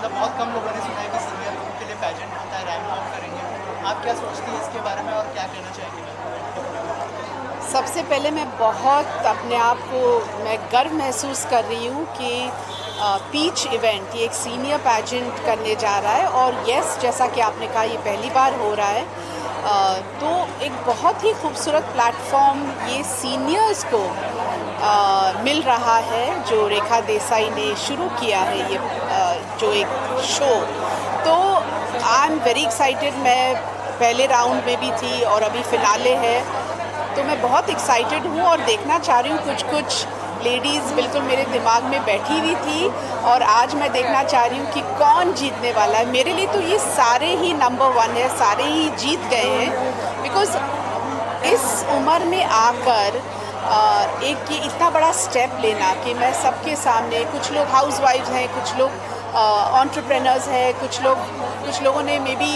मतलब बहुत कम लोगों ने सुना है कि सीनियर लोगों के लिए पैजेंट होता है, रैंप वॉक करेंगे। आप क्या सोचती हैं इसके बारे में और क्या कहना चाहेंगे? सबसे पहले मैं बहुत अपने आप को मैं गर्व महसूस कर रही हूँ कि पीच इवेंट ये एक सीनियर पैजेंट करने जा रहा है और यस जैसा कि आपने कहा ये पहली बार हो रहा है। तो एक बहुत ही खूबसूरत प्लेटफॉर्म ये सीनियर्स को मिल रहा है जो रेखा देसाई ने शुरू किया है ये जो एक शो। तो आई एम वेरी एक्साइटेड। मैं पहले राउंड में भी थी और अभी फिनाले है, तो मैं बहुत एक्साइटेड हूँ और देखना चाह रही हूँ। कुछ लेडीज़ बिल्कुल मेरे दिमाग में बैठी हुई थी और आज मैं देखना चाह रही हूँ कि कौन जीतने वाला है। मेरे लिए तो ये सारे ही नंबर 1 है, सारे ही जीत गए हैं। बिकॉज़ इस उम्र में आकर एक ये इतना बड़ा स्टेप लेना कि मैं सबके सामने, कुछ लोग हाउसवाइफ्स हैं, कुछ लोग एंटरप्रेन्योर्स हैं, कुछ लोगों ने मे बी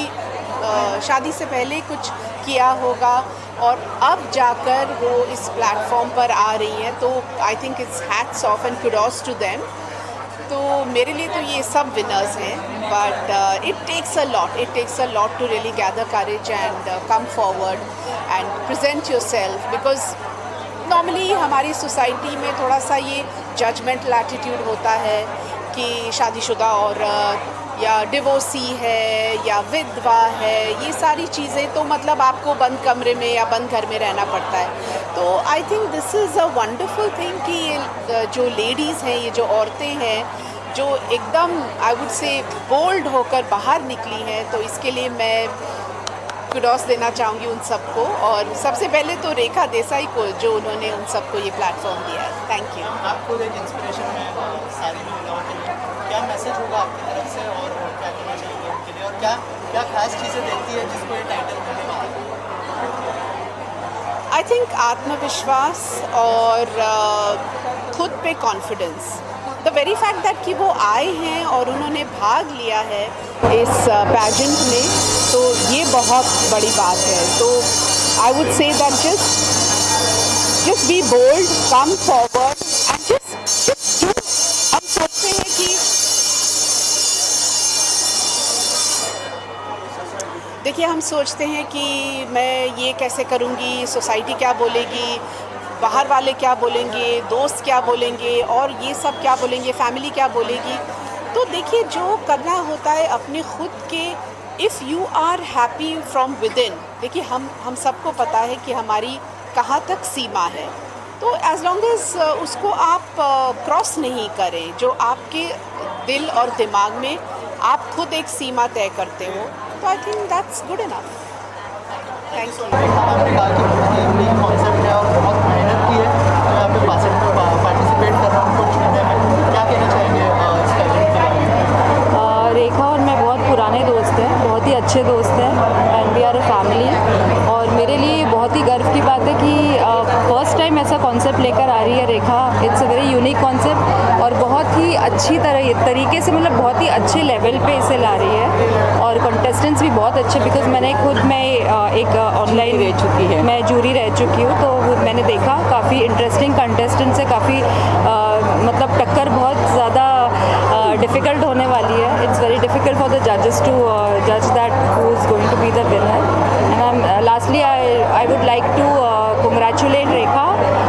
शादी से पहले कुछ किया होगा और अब जाकर वो इस प्लेटफॉर्म पर आ रही हैं। तो I think it's hats off and kudos to them. तो मेरे लिए तो ये सब विनर्स हैं, but it takes a lot to really gather courage and come forward and present yourself. Because normally हमारी सोसाइटी में थोड़ा सा ये जजमेंटल एटीट्यूड होता है कि शादीशुदा औरत या डिवोर्सी है या विधवा है, ये सारी चीज़ें तो मतलब आपको बंद कमरे में या बंद घर में रहना पड़ता है। तो I think this is a wonderful thing कि ये जो लेडीज़ हैं, ये जो औरतें हैं जो एकदम आई वुड से बोल्ड होकर बाहर निकली हैं, तो इसके लिए मैं कुडोस देना चाहूँगी उन सबको। और सबसे पहले तो रेखा देसाई को जो उन्होंने उन सबको ये प्लेटफॉर्म दिया है। Thank you. आप खुद एक इंस्पिरेशन में सारी महिलाओं के लिए क्या मैसेज होगा आपकी तरफ से और क्या कहना चाहेंगे उनके लिए, और क्या क्या खास चीज़ें देखती है जिसको ये टाइटल मिलने वाला है? आई थिंक आत्मविश्वास और खुद पे confidence. The very fact that कि वो आए हैं और उन्होंने भाग लिया है इस पैजेंट में, तो ये बहुत बड़ी बात है। तो I would say that just be bold, come forward and just do. हम सोचते हैं कि देखिए, हम सोचते हैं कि मैं ये कैसे करूँगी, सोसाइटी क्या बोलेगी, बाहर वाले क्या बोलेंगे, दोस्त क्या बोलेंगे और ये सब क्या बोलेंगे, फैमिली क्या बोलेगी। तो देखिए, जो करना होता है अपने खुद के, if you are happy from within इन। देखिए, हम सबको पता है कि हमारी कहाँ तक सीमा है, तो एज लॉन्ग एज उसको आप क्रॉस नहीं करें, जो आपके दिल और दिमाग में आप खुद एक सीमा तय करते हो, तो I think that's good enough. Thank you. आपने कहा कि बहुत ही यूनिक कॉन्सेप्ट है और बहुत मेहनत की है, तो यहाँ पे पार्टिसिपेट कर रहा हूँ उनको चुनने में। क्या कहना चाहेंगे इस पैजेंट के बारे में? रेखा और मैं बहुत पुराने दोस्त हैं, बहुत ही अच्छे दोस्त हैं and we are a family. और मेरे लिए बहुत ही गर्व की बात है कि फर्स्ट टाइम ऐसा कॉन्सेप्ट लेकर आ रही है Rekha. It's a very unique concept और बहुत ही अच्छी तरीके से, मतलब बहुत ही अच्छे लेवल पे इसे ला रही है। और कंटेस्टेंट्स भी बहुत अच्छे, बिकॉज मैंने खुद एक ऑनलाइन रह चुकी है, मैं जूरी रह चुकी हूँ, तो मैंने देखा काफ़ी इंटरेस्टिंग कंटेस्टेंट से, काफ़ी मतलब टक्कर बहुत ज़्यादा डिफ़िकल्ट होने वाली है। It's very difficult for the जजेस टू जज that who is going to be the winner. And lastly I would like to congratulate रेखा,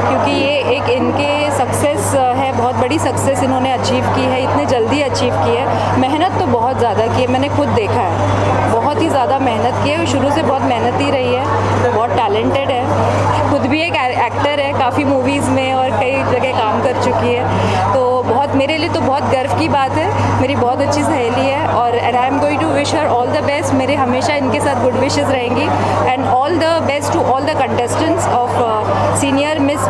क्योंकि ये एक इनके सक्सेस है, बहुत बड़ी सक्सेस इन्होंने अचीव की है, इतने जल्दी अचीव की है। मेहनत तो बहुत ज़्यादा की है, मैंने खुद देखा है, बहुत ही ज़्यादा मेहनत की है, शुरू से बहुत मेहनती रही है, बहुत टैलेंटेड है, खुद भी एक एक्टर है, काफ़ी मूवीज़ में और कई जगह काम कर चुकी है। तो बहुत, मेरे लिए तो बहुत गर्व की बात है, मेरी बहुत अच्छी सहेली है और and I am going to wish her all the best. मेरे हमेशा इनके साथ गुड विशेज़ रहेंगी and all the best to all the contestants of senior miss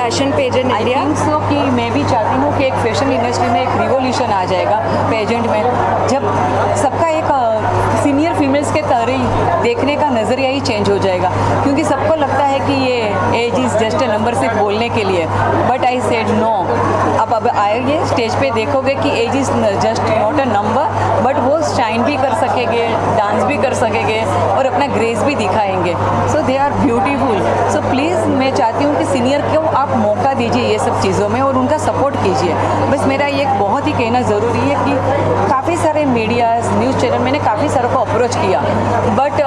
fashion pageant India. So कि मैं भी चाहती हूँ कि एक फैशन इंडस्ट्री में एक रिवोल्यूशन आ जाएगा पेजेंट में, जब सबका एक सीनियर फीमेल्स के तरह देखने का नज़रिया ही चेंज हो जाएगा। क्योंकि सबको लगता है कि ये age is just a number सिर्फ बोलने के लिए, बट आई सेड नो। अब आएंगे स्टेज पे देखोगे कि age is just not a number, but वो शाइन भी कर सकेंगे, डांस भी कर सकेंगे और अपना ग्रेस भी दिखाएंगे। So they are beautiful. So please मैं चाहती हूँ कि सीनियर को आप मौका दीजिए ये सब चीज़ों में और उनका सपोर्ट कीजिए। बस मेरा ये बहुत ही कहना ज़रूरी है कि काफ़ी सारे मीडियाज़, न्यूज़ चैनल, मैंने काफ़ी सारों को अप्रोच किया, बट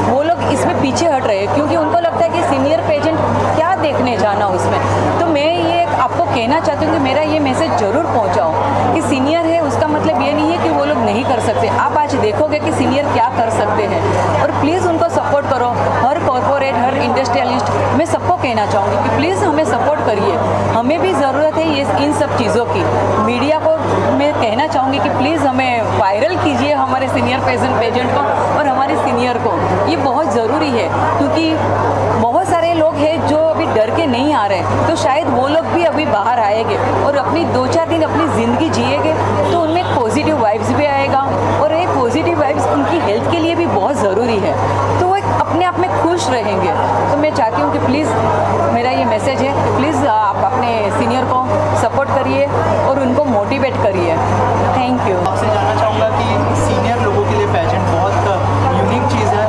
वो लोग इसमें पीछे हट रहे हैं क्योंकि उनको लगता है कि सीनियर पेजेंट क्या देखने जाना उसमें। तो मैं ये आपको कहना चाहती हूँ कि मेरा ये मैसेज ज़रूर पहुँचाओ कि सीनियर है उसका मतलब ये नहीं है कि वो लोग नहीं कर सकते। आप आज देखोगे कि सीनियर क्या कर सकते हैं और प्लीज़ उनको सपोर्ट करो। हर कॉरपोरेट, हर इंडस्ट्रियलिस्ट, मैं सबको कहना चाहूँगी कि प्लीज़ हमें सपोर्ट करिए। हमें भी ज़रूरत है ये इन सब चीज़ों की। मीडिया को मैं कहना चाहूँगी कि प्लीज़ हमें वायरल कीजिए हमारे सीनियर पेजेंट को और हमारे सीनियर को। ये बहुत ज़रूरी है क्योंकि बहुत सारे लोग हैं जो अभी डर के नहीं आ रहे, तो शायद वो लोग भी अभी बाहर आएंगे और अपनी 2-4 दिन अपनी ज़िंदगी जिएंगे तो उनमें एक पॉजिटिव वाइब्स भी आएगा और ये पॉजिटिव वाइब्स उनकी हेल्थ के लिए भी बहुत ज़रूरी है, तो वो अपने आप में खुश रहेंगे। तो मैं चाहती हूँ कि प्लीज़ मेरा ये मैसेज है कि प्लीज़ आप अपने सीनियर को सपोर्ट करिए और उनको मोटिवेट करिए। Thank you. आपसे जानना चाहूँगा कि सीनियर लोगों के लिए पेजेंट बहुत यूनिक चीज़ है।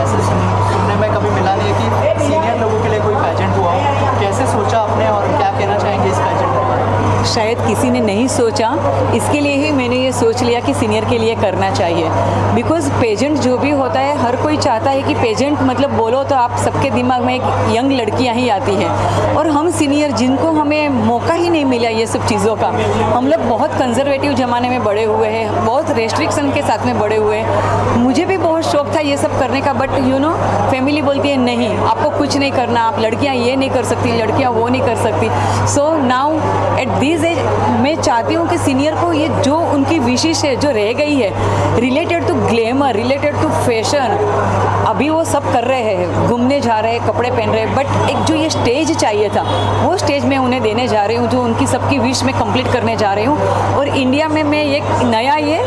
ऐसे सुनने में कभी मिला नहीं है कि सीनियर लोगों के लिए कोई पेजेंट हुआ हो। कैसे सोचा आपने और क्या कहना चाहेंगे इस पेजेंट के बारे में? शायद किसी ने नहीं सोचा, इसके लिए ही मैंने ये सोच लिया कि सीनियर के लिए करना चाहिए। बिकॉज़ पेजेंट जो भी होता है, हर कोई चाहता है कि पेजेंट मतलब बोलो तो आप सबके दिमाग में एक यंग लड़कियां ही आती हैं और हम सीनियर जिनको हमें मौका ही नहीं मिला ये सब चीज़ों का। हम लोग बहुत कंजर्वेटिव ज़माने में बड़े हुए हैं, बहुत रेस्ट्रिक्शन के साथ में बड़े हुए हैं। मुझे भी बहुत शौक था ये सब करने का, बट यू नो फैमिली बोलती है नहीं आपको कुछ नहीं करना, आप लड़कियाँ ये नहीं कर सकती, लड़कियाँ वो नहीं कर सकती। So now at this age मैं चाहती हूँ कि सीनियर को ये जो उनकी विशेष है जो रह गई है related to glamour, related to fashion, अभी वो सब कर रहे हैं, घूमने जा रहे हैं, कपड़े पहन रहे हैं, बट एक जो ये स्टेज चाहिए था वो स्टेज मैं उन्हें देने जा रही हूँ, जो उनकी सबकी विश में कंप्लीट करने जा रही हूँ। और इंडिया में मैं एक नया ये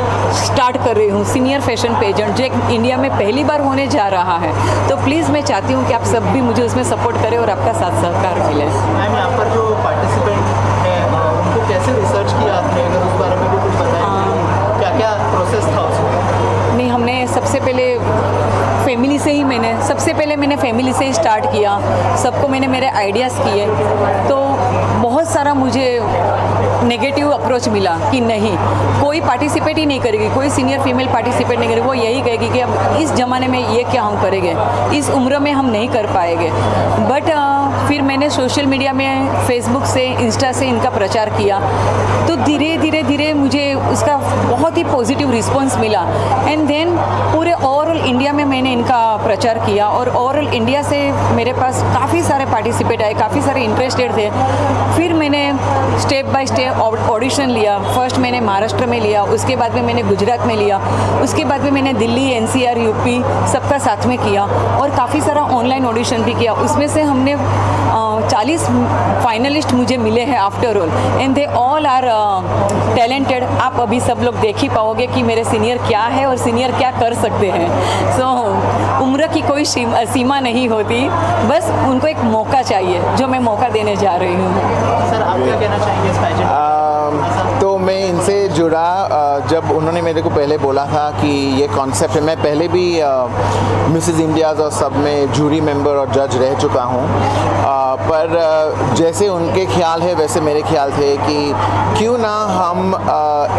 स्टार्ट कर रही हूँ, सीनियर फैशन पेजेंट, जो एक इंडिया में पहली बार होने जा रहा है। तो प्लीज़ मैं चाहती हूँ कि आप सब भी मुझे उसमें सपोर्ट करें और आपका साथ सहकार मिले। मैम, यहाँ पर जो पार्टिसिपेंट है उनको कैसे रिसर्च किया आपने, अगर उस बारे में भी कुछ बताएं, क्या क्या प्रोसेस था उसमें? नहीं, हमने सबसे पहले फैमिली से ही मैंने फैमिली से ही स्टार्ट किया। सबको मैंने मेरे आइडियाज़ किए, तो बहुत सारा मुझे नेगेटिव अप्रोच मिला कि नहीं कोई पार्टिसिपेट ही नहीं करेगी, कोई सीनियर फीमेल पार्टिसिपेट नहीं करेगी, वो यही कहेगी कि अब इस ज़माने में ये क्या हम करेंगे, इस उम्र में हम नहीं कर पाएंगे। बट फिर मैंने सोशल मीडिया में फेसबुक से, इंस्टा से इनका प्रचार किया, तो धीरे धीरे मुझे उसका बहुत ही पॉजिटिव रिस्पॉन्स मिला। एंड देन पूरे ओवरऑल इंडिया में मैंने इनका प्रचार किया और ओवरऑल इंडिया से मेरे पास काफ़ी सारे पार्टिसिपेट आए, काफ़ी सारे इंटरेस्टेड थे। फिर मैंने स्टेप बाय स्टेप ऑडिशन लिया। फर्स्ट मैंने महाराष्ट्र में लिया, उसके बाद में मैंने गुजरात में लिया, उसके बाद में मैंने दिल्ली, NCR, UP सबका साथ में किया और काफ़ी सारा ऑनलाइन ऑडिशन भी किया। उसमें से हमने 40 फाइनलिस्ट मुझे मिले हैं after all, and they all are talented. आप अभी सब लोग देख ही पाओगे कि मेरे सीनियर क्या है और सीनियर क्या कर सकते हैं। सो उम्र की कोई सीमा नहीं होती, बस उनको एक मौका चाहिए, जो मैं मौका देने जा रही हूँ। सर, आप क्या कहना चाहेंगे इस पेजेंट? तो मैं इनसे जुड़ा जब उन्होंने मेरे को पहले बोला था कि ये कॉन्सेप्ट है। मैं पहले भी मिसेस इंडियाज़ और सब में जूरी मेंबर और जज रह चुका हूँ, पर जैसे उनके ख्याल है वैसे मेरे ख्याल थे कि क्यों ना हम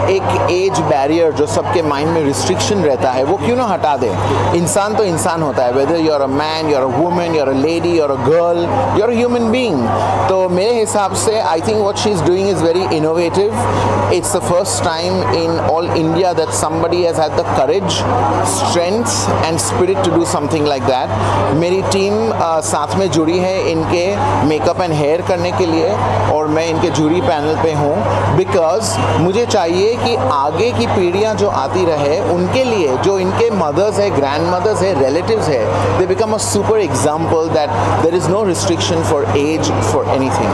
एक एज बैरियर जो सबके माइंड में रिस्ट्रिक्शन रहता है वो क्यों ना हटा दें। इंसान तो इंसान होता है, whether you are a man, you are a woman, you are a lady, you are a girl, you are a human being. तो मेरे हिसाब से I think what she is doing is very innovative. It's the first time in all India that somebody has had the courage, strength and spirit to do something like that. मेरी team साथ में जुड़ी है इनके makeup and hair करने के लिए और मैं इनके जूरी पैनल पे हूँ, बिकॉज मुझे चाहिए कि आगे की पीढ़ियाँ जो आती रहे उनके लिए जो इनके मदर्स है, ग्रैंड मदर्स है, रिलेटिव्स है, they become a super example that there is no restriction for age for anything.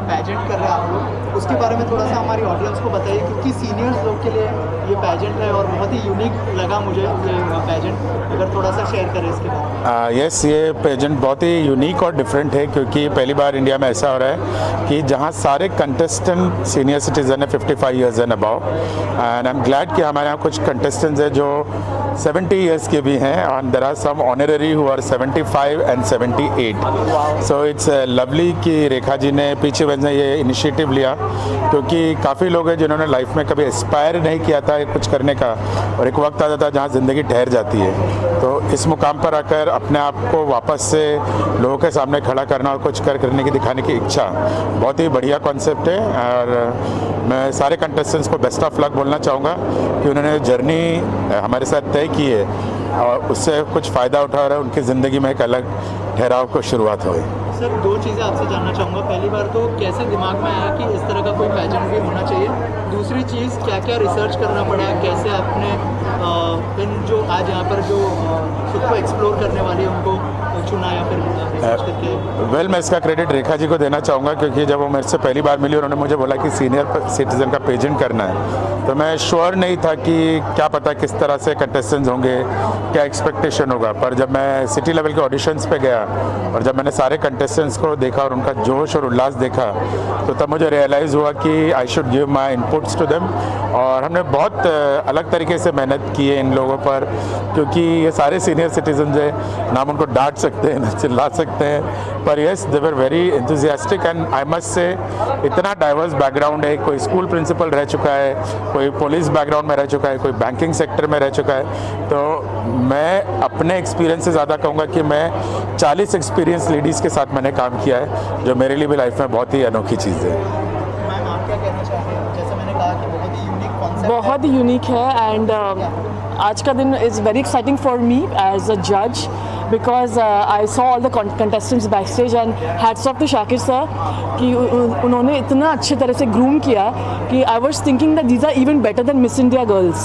Pageant कर रहे हैं आप लोग, उसके बारे में थोड़ा सा हमारी ऑडियंस को बताइए, क्योंकि सीनियर्स लोग के लिए ये पैजेंट है और बहुत ही यूनिक लगा मुझे ये पैजेंट। अगर थोड़ा सा शेयर करें इसके बारे में। यस, ये पेजेंट बहुत ही यूनिक और डिफरेंट है, क्योंकि पहली बार इंडिया में ऐसा हो रहा है कि जहाँ सारे कंटेस्टेंट सीनियर सिटीजन है 55 years and above. And I am glad कि हमारे यहाँ कुछ कंटेस्टेंट्स हैं जो 70 ईयर्स के भी हैं, और there are some honorary who are 75 and 78। So it's lovely कि रेखा जी ने पीछे ने ये इनिशिएटिव लिया, क्योंकि काफ़ी लोग हैं जिन्होंने लाइफ में कभी एस्पायर नहीं किया था कुछ करने का, और एक वक्त आता था जहाँ ज़िंदगी ठहर जाती है। तो इस मुकाम पर आकर अपने आप को वापस से लोगों के सामने खड़ा करना और कुछ करने की दिखाने की इच्छा, बहुत ही बढ़िया कॉन्सेप्ट है। और मैं सारे कंटेस्टेंट्स को बेस्ट ऑफ लक बोलना चाहूँगा कि उन्होंने जर्नी हमारे साथ तय की है और उससे कुछ फ़ायदा उठा रहा है, उनकी ज़िंदगी में एक अलग ठहराव को शुरुआत हुई। सर, दो चीज़ें आपसे जानना चाहूँगा। पहली बार तो कैसे दिमाग में आया कि इस तरह का कोई पैजेंट भी होना चाहिए? दूसरी चीज़, क्या क्या रिसर्च करना पड़ा, कैसे आपने इन जो आज यहाँ पर जो खुद को एक्सप्लोर करने वाली है उनको चुना या फिर रिसर्च करके? वेल, मैं इसका क्रेडिट रेखा जी को देना चाहूँगा, क्योंकि जब वो मेरे से पहली बार मिली उन्होंने मुझे बोला कि सीनियर सिटीज़न का पेजेंट करना है, तो मैं श्योर नहीं था कि क्या पता किस तरह से कंटेस्टेंट्स होंगे, क्या एक्सपेक्टेशन होगा। पर जब मैं सिटी लेवल के ऑडिशंस पे गया और जब मैंने सारे कंटेस्टेंट्स को देखा और उनका जोश और उल्लास देखा, तो तब मुझे रियलाइज़ हुआ कि I should give my inputs to them. और हमने बहुत अलग तरीके से मेहनत की है इन लोगों पर, क्योंकि ये सारे सीनियर सिटीजन हैं, ना हम उनको डांट सकते हैं ना चिल्ला सकते हैं, पर yes they were very enthusiastic. And I must say इतना डाइवर्स बैकग्राउंड है, कोई स्कूल प्रिंसिपल रह चुका है, कोई पुलिस बैकग्राउंड में रह चुका है, कोई बैंकिंग सेक्टर में रह चुका है। तो मैं अपने एक्सपीरियंस से ज़्यादा कहूँगा कि मैं 40 एक्सपीरियंस लेडीज़ के साथ मैंने काम किया है, जो मेरे लिए भी लाइफ में बहुत ही अनोखी चीज़ है। मैम, आप क्या कहना चाहेंगे? जैसे मैंने कहा कि बहुत ही यूनिक कॉन्सेप्ट, बहुत ही यूनिक है। एंड आज का दिन is very exciting for me as a जज, because I saw all the contestants backstage and hats off to Shakir sir कि उन्होंने इतना अच्छे तरह से ग्रूम किया कि I was thinking that these are even better than Miss India girls.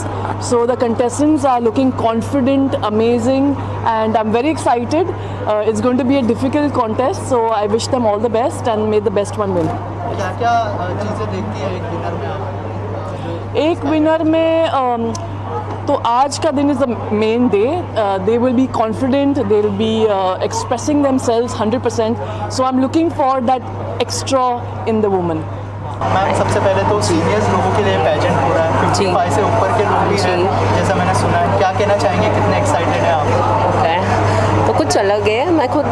So the contestants are looking confident, amazing, and I'm very excited. It's going to be a difficult contest, so I wish them all the best and may the best one win. क्या क्या चीज़ें देखती है एक winner में आप? एक winner में तो आज का दिन is the main day. They will be confident, they will be expressing themselves 100%. So I am looking for that extra in the woman. Ma'am, सबसे पहले तो सीनियर्स लोगों के लिए पैजेंट हो रहा है, 55 से ऊपर के लोग भी हैं जैसा मैंने सुना है। क्या कहना चाहेंगे, कितने एक्साइटेड हैं आप? तो कुछ अलग है. मैं खुद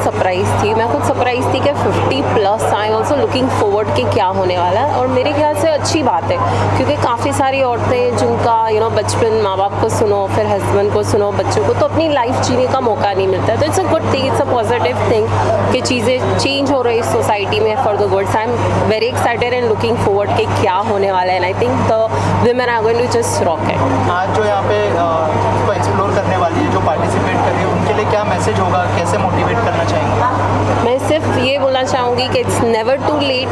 सरप्राइज थी. मैं खुद सरप्राइज थी कि 50+ आई ऑल्सो लुकिंग फॉरवर्ड कि क्या होने वाला है. और मेरे ख्याल से अच्छी बात है, क्योंकि काफ़ी सारी औरतें जिनका बचपन माँ बाप को सुनो, फिर हस्बैंड को सुनो, बच्चों को, तो अपनी लाइफ जीने का मौका नहीं मिलता है. तो it's a good thing, it's a positive thing कि चीज़ें चेंज हो रही है सोसाइटी में for the good. I am very excited and looking forward कि क्या होने वाला है. And I think the women are going to just rock it. आज जो यहाँ पे इसको एक्सप्लोर करने वाली है, जो पार्टिसिपेट कर रही है, उनके लिए क्या मैसेज होगा, कैसे मोटिवेट करना चाहेंगे? मैं सिर्फ ये बोलना चाहूँगी कि इट्स नेवर टू लेट.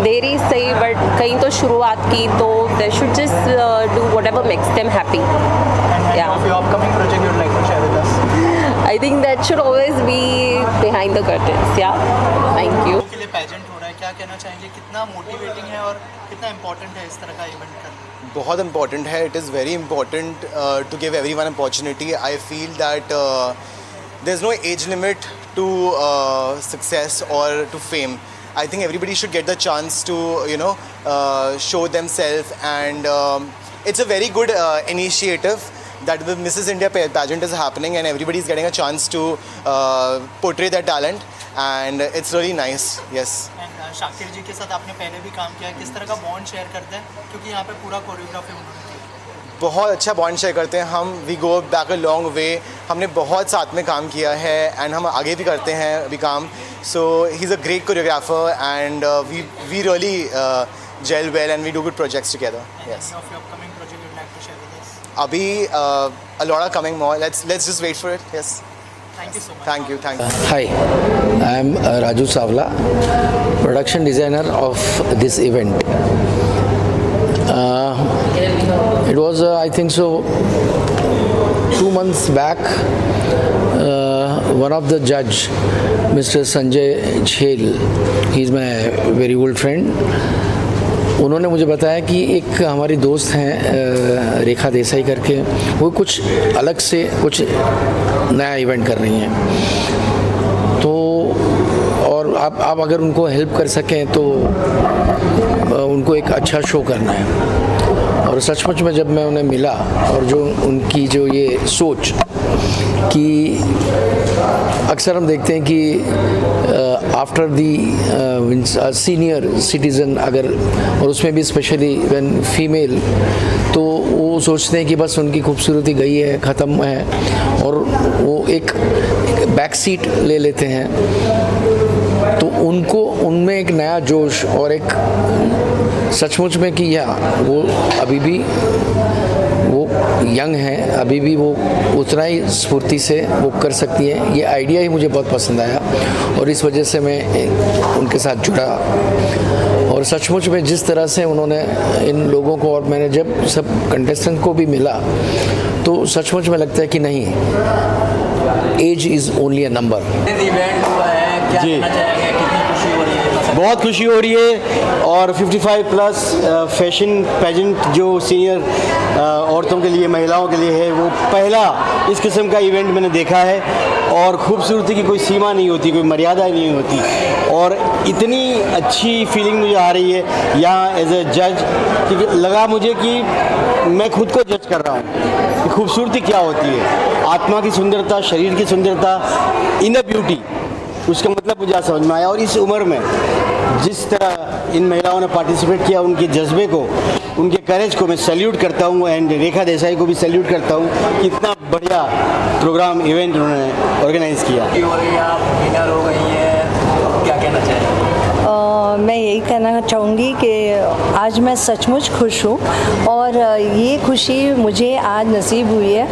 देरी सही, बट कहीं तो शुरुआत की, तो they should just do whatever makes them happy. Of your upcoming project you'd like to share with us? I think that should always be behind the curtains. Yeah, thank you. के लिए pageant हो रहा है, क्या कहना चाहेंगे? कितना motivating है और कितना इम्पोर्टेंट है इस तरह का इवेंट करना? बहुत इम्पॉर्टेंट है. It is very important to give everyone opportunity. I feel that there is no age limit to success और to fame. I think everybody should get the chance to show themselves, and it's a very good initiative that the Mrs. India pageant is happening, and everybody is getting a chance to portray their talent, and it's really nice. Yes. Shakir ji के साथ आपने पहले भी काम किया है, किस तरह का बॉन्ड शेयर करते हैं? क्योंकि यहाँ पे पूरा कोरियोग्राफी उन्होंने की. बहुत अच्छा बॉन्ड शेयर करते हैं हम. We go back a long way. हमने बहुत साथ में काम किया है, एंड हम आगे भी करते हैं अभी काम. So he is a great choreographer, and we really gel well, and we do good projects together. Yes. अभी a lot are coming more. Let's just wait for it. Yes. Thank you so much. Thank you. Hi, I am Raju Savla, production designer of this event. It was, I think so, 2 months back, one of the judge, Mr. Sanjay Chhel, he's my very old friend. उन्होंने मुझे बताया कि एक हमारी दोस्त हैं रेखा देसाई करके, वो कुछ अलग से कुछ नया इवेंट कर रही हैं, तो और आप अगर उनको हेल्प कर सकें तो उनको एक अच्छा शो करना है। और सचमुच में जब मैं उन्हें मिला और जो उनकी जो ये सोच कि अक्सर हम देखते हैं कि आफ्टर दी सीनियर सिटीज़न अगर, और उसमें भी स्पेशली व्हेन फीमेल, तो वो सोचते हैं कि बस उनकी खूबसूरती गई है, ख़त्म है, और वो एक बैक सीट ले लेते हैं। तो उनको उनमें एक नया जोश और एक सचमुच में कि वो अभी भी वो यंग हैं, अभी भी वो उतना ही स्फूर्ति से वो कर सकती हैं। ये आइडिया ही मुझे बहुत पसंद आया और इस वजह से मैं उनके साथ जुड़ा। और सचमुच में जिस तरह से उन्होंने इन लोगों को, और मैंने जब सब कंटेस्टेंट को भी मिला तो सचमुच में लगता है कि नहीं, age is only a number. Event हुआ है, क्या जी। कहना चाहेंगे, कितनी खुशी हो रही है? बहुत खुशी हो रही है। और 55 प्लस फैशन पेजेंट जो सीनियर औरतों के लिए, महिलाओं के लिए है, वो पहला इस किस्म का इवेंट मैंने देखा है। और खूबसूरती की कोई सीमा नहीं होती, कोई मर्यादा नहीं होती, और इतनी अच्छी फीलिंग मुझे आ रही है यहाँ एज ए जज, क्योंकि लगा मुझे कि मैं खुद को जज कर रहा हूँ कि खूबसूरती क्या होती है, आत्मा की सुंदरता, शरीर की सुंदरता, इनर ब्यूटी, उसका मतलब मुझे समझ में आया। और इस उम्र में जिस तरह इन महिलाओं ने पार्टिसिपेट किया, उनके जज्बे को, उनके करेज को मैं सैल्यूट करता हूँ। एंड रेखा देसाई को भी सैल्यूट करता हूँ कि इतना बढ़िया प्रोग्राम, इवेंट उन्होंने ऑर्गेनाइज़ किया। हो रही है, आप विनर हो गई हैं, क्या कहना चाहेंगे? मैं यही कहना चाहूँगी कि आज मैं सचमुच खुश हूँ, और ये खुशी मुझे आज नसीब हुई है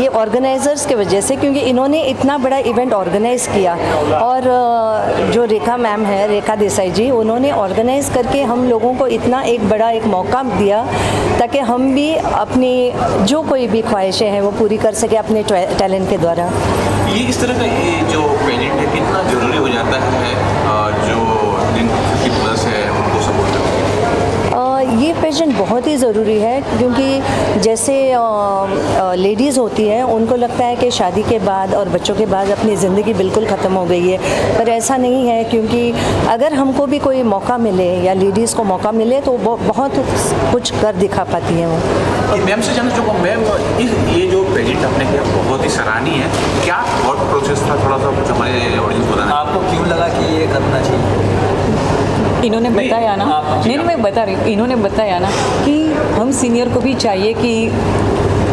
ये ऑर्गेनाइज़र्स के वजह से, क्योंकि इन्होंने इतना बड़ा इवेंट ऑर्गेनाइज़ किया। और जो रेखा मैम है, रेखा देसाई जी, उन्होंने ऑर्गेनाइज़ करके हम लोगों को इतना एक बड़ा एक मौका दिया ताकि हम भी अपनी जो कोई भी ख्वाहिशें हैं वो पूरी कर सके अपने टैलेंट के द्वारा। ये इस तरह का ये जो पेजेंट है कितना ज़रूरी हो जाता है जो जिन 50 प्लस है उनको सपोर्ट करना? ये पेजेंट बहुत ही ज़रूरी है, क्योंकि जैसे लेडीज़ होती हैं, उनको लगता है कि शादी के बाद और बच्चों के बाद अपनी ज़िंदगी बिल्कुल ख़त्म हो गई है, पर ऐसा नहीं है। क्योंकि अगर हमको भी कोई मौका मिले या लेडीज़ को मौका मिले तो वो बहुत कुछ कर दिखा पाती हैं वो। मैम से जानना चाहूँगा, मैम ये जो पेजेंट आपने किया बहुत ही सराहनीय है, क्या थॉट प्रोसेस था, थोड़ा सा कुछ हमारे ऑडियंस बताना? आपको क्यों लगा कि ये करना चाहिए? इन्होंने बताया ना, नहीं मैं बता रही हूँ, इन्होंने बताया ना कि हम सीनियर को भी चाहिए कि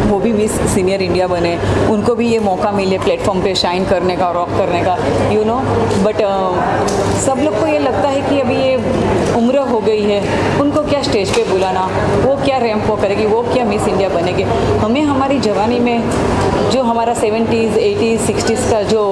वो भी मिस सीनियर इंडिया बने, उनको भी ये मौका मिले प्लेटफॉर्म पे शाइन करने का, रॉक करने का, यू नो। बट सब लोग को ये लगता है कि अभी ये उम्र हो गई है, उनको क्या स्टेज पे बुलाना, वो क्या रैंप वॉक करेगी, वो क्या मिस इंडिया बनेगी। हमें हमारी जवानी में जो हमारा 70s, 80s, 60s का जो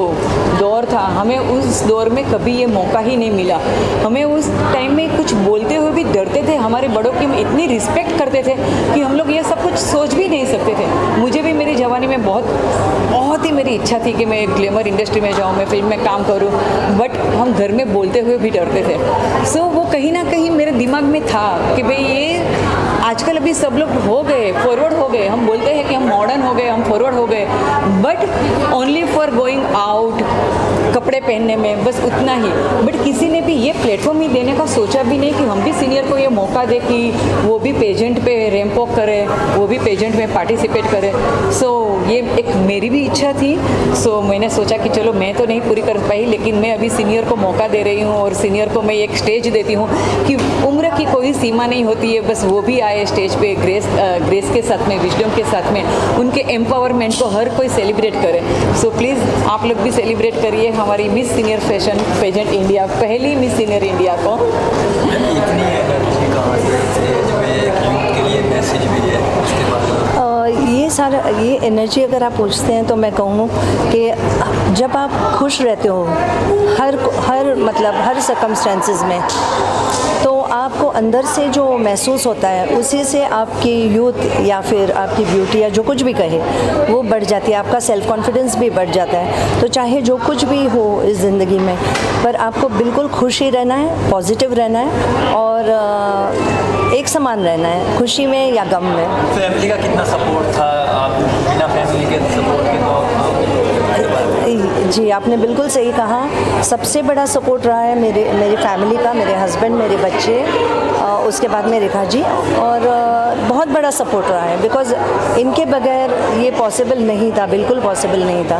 दौर था, हमें उस दौर में कभी ये मौका ही नहीं मिला। हमें उस टाइम में कुछ बोलते हुए भी डरते थे, हमारे बड़ों की हम इतनी रिस्पेक्ट करते थे कि हम लोग ये सब कुछ सोच भी नहीं सकते थे। मुझे भी मेरी जवानी में बहुत ही मेरी इच्छा थी कि मैं ग्लैमर इंडस्ट्री में जाऊँ, मैं फिल्म में काम करूँ, बट हम घर में बोलते हुए भी डरते थे। सो वो कहीं ना कहीं मेरे दिमाग में था कि भाई ये आजकल अभी सब लोग हो गए, फॉरवर्ड हो गए, हम बोलते हैं कि हम मॉडर्न हो गए, हम फॉरवर्ड हो गए, but only for going out, कपड़े पहनने में, बस उतना ही। बट किसी ने भी ये प्लेटफॉर्म ही देने का सोचा भी नहीं कि हम भी सीनियर को ये मौका दे कि वो भी पेजेंट पे रैंप वॉक करे, वो भी पेजेंट में पार्टिसिपेट करे। सो ये एक मेरी भी इच्छा थी। सो मैंने सोचा कि चलो मैं तो नहीं पूरी कर पाई, लेकिन मैं अभी सीनियर को मौका दे रही हूँ और सीनियर को मैं एक स्टेज देती हूँ कि उम्र की कोई सीमा नहीं होती है, बस वो भी आए स्टेज पे ग्रेस के साथ में, विजडम के साथ में, उनके एम्पावरमेंट को हर कोई सेलिब्रेट करे। सो प्लीज़ आप लोग भी सेलिब्रेट करिए हमारी miss senior fashion pageant India, पहली मिस सीनियर इंडिया को। इतनी एनर्जी कहाँ से स्टेज पे यूथ के लिए मैसेज भी है, उसके बाद ये एनर्जी अगर आप पूछते हैं तो मैं कहूँ कि जब आप खुश रहते हो हर सर्कमस्टेंसेस में, तो आपको अंदर से जो महसूस होता है उसी से आपकी यूथ या फिर आपकी ब्यूटी या जो कुछ भी कहे वो बढ़ जाती है, आपका सेल्फ कॉन्फिडेंस भी बढ़ जाता है। तो चाहे जो कुछ भी हो इस ज़िंदगी में, पर आपको बिल्कुल खुश ही रहना है, पॉजिटिव रहना है और एक समान रहना है, खुशी में या गम में। फैमिली का कितना सपोर्ट था? आप बिना फैमिली के सपोर्ट के जी आपने बिल्कुल सही कहा। सबसे बड़ा सपोर्ट रहा है मेरी फैमिली का, मेरे हस्बैंड, मेरे बच्चे, उसके बाद में रेखा जी, और बहुत बड़ा सपोर्ट रहा है बिकॉज़ इनके बगैर ये पॉसिबल नहीं था, बिल्कुल पॉसिबल नहीं था।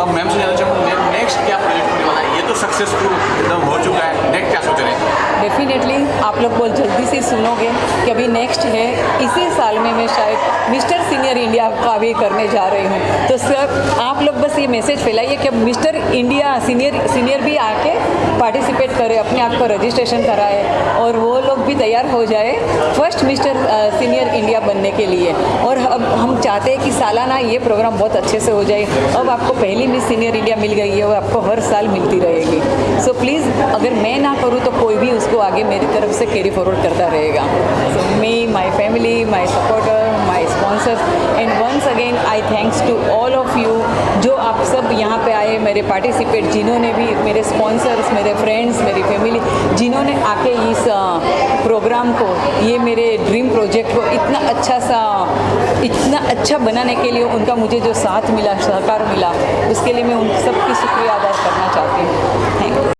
अब मैम से जानना चाहूँगा नेक्स्ट क्या प्रोजेक्ट होने वाला है? ये तो सक्सेसफुल एकदम हो चुका है, नेक्स्ट क्या सोच रहे हैं? डेफिनेटली आप लोग बहुत जल्दी से सुनोगे कि अभी नेक्स्ट है, इसी साल में मैं शायद मिस्टर सीनियर इंडिया का भी करने जा रही हूँ। तो सर आप लोग बस ये मैसेज फैलाइए कि अब मिस्टर इंडिया सीनियर भी आके पार्टिसिपेट करे, अपने आप को रजिस्ट्रेशन कराए और वो लोग भी तैयार हो जाए फर्स्ट मिस्टर सीनियर इंडिया बनने के लिए। और अब हम चाहते हैं कि सालाना ये प्रोग्राम बहुत अच्छे से हो जाए। अब आपको पहली मिस सीनियर इंडिया मिल गई है, वो आपको हर साल मिलती रहेगी। सो प्लीज़ अगर मैं ना करूँ तो कोई भी उसको आगे मेरी तरफ से कैरी फॉरवर्ड करता रहेगा। So me, my family, my supporter, my sponsors and once again I thanks to all of you जो आप सब यहाँ पे आए, मेरे पार्टिसिपेट जिन्होंने भी, मेरे स्पॉन्सर्स, मेरे फ्रेंड्स, मेरी फैमिली जिन्होंने आके इस प्रोग्राम को, ये मेरे ड्रीम प्रोजेक्ट को इतना अच्छा बनाने के लिए उनका मुझे जो साथ मिला, सहकार मिला, उसके लिए मैं उन सबकी शुक्रिया अदा करना चाहती हूँ। Thank you.